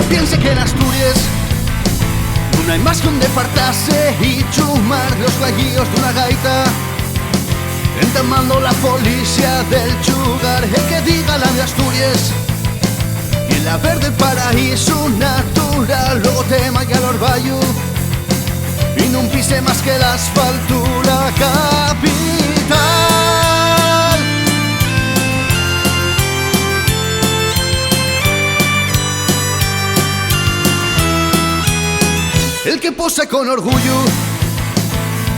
piense que en Asturias no hay más que un fartarse y chumar los gallios de una gaita, entamando la policía del chugar. El que diga la de Asturias y en la verde paraíso natural, luego tema y al orvallo y no pise más que la asfaltura capital. El que posa con orgullo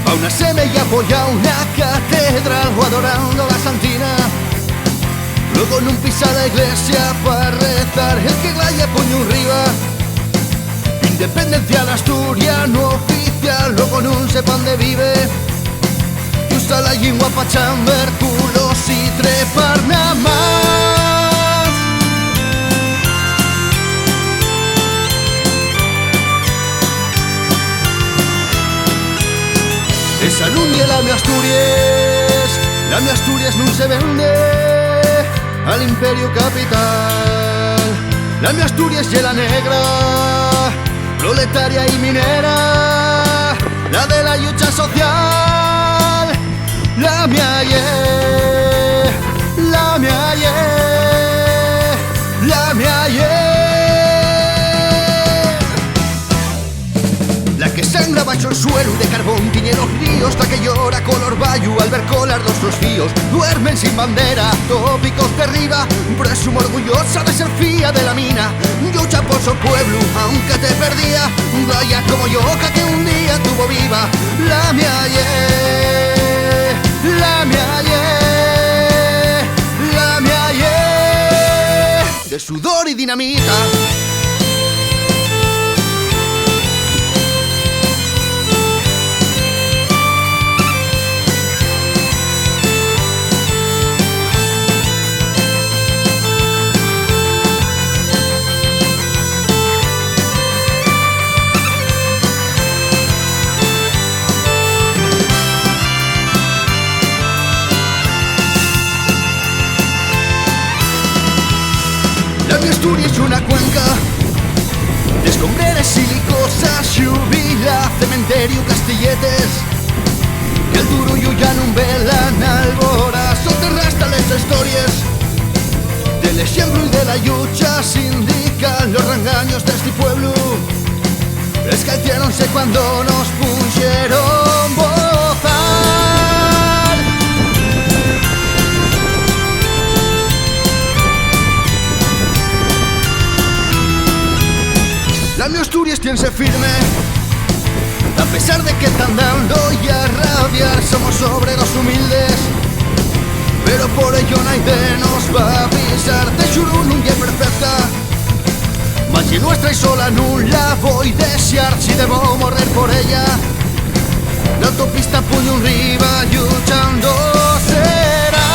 a una semilla apoya una catedral o adorando la santina, luego no pisa la iglesia para rezar. El que glaya puño arriba, independencia de Asturias no oficial, luego no sepa dónde vive y usa la lengua pa' chamber culos y trepar nada más. Esa nuña la mi Asturias no se vende al imperio capital. La mi Asturias y la negra, proletaria y minera, la de la lucha social. La mia yeah, la mia yeah, la mia yeah. La que sangra bajo el suelo y de carbón tiñe los ríos, la que llora color bayu al ver colar dos fíos. Duermen sin bandera, tópicos de arriba, presumo orgullosa de ser fía de la mina. Lucha por su pueblo, aunque te perdía, vaya como yo que un día tuvo viva. La mia yeah, la mia yeah, la mia yeah, de sudor y dinamita. La mi Asturias es una cuenca de escombreras silicosas, lluvia, cementerio, castilletes, que el Durullo ya no velan alboras. Son terrestres las historias del ejemplo y de la lucha sindical. Los rangaños de este pueblo escaitiéronse cuando nos pusieron bozal. La mi Asturias tiene firme, a pesar de que están dando y a rabiar. Somos obreros humildes, pero por ello nadie nos va a pisar. De Xurú no es perfecta, mas si nuestra y sola no la voy a desear. Si debo morrer por ella, la autopista puño arriba luchando será.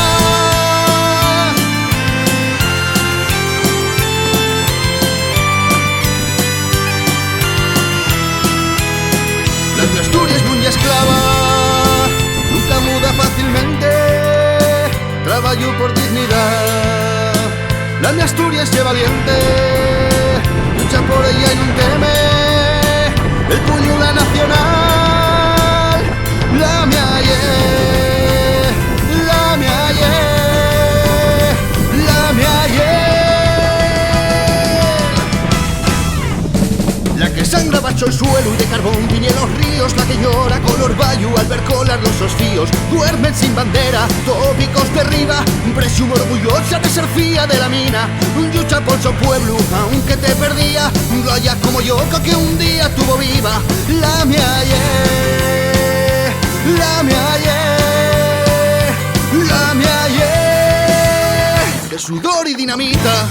La Asturias no es esclava, nunca muda fácilmente, trabajo por dignidad. La mi Asturias es valiente, lucha por ella y no teme, el puño la nacional. La mia yeah, la mia yeah, la mia yeah. La que sangra bajo el suelo y de carbón tiñe los ríos, la que llora color bayu al ver colar los fíos. Duermen sin bandera, tópicos de arriba, presumo orgullosa de ser fía de la mina. Lucha por su pueblo, aunque te perdía, vaya como yo que un día tuvo viva. La mia yeah, la mia yeah, la mia yeah, de sudor y dinamita.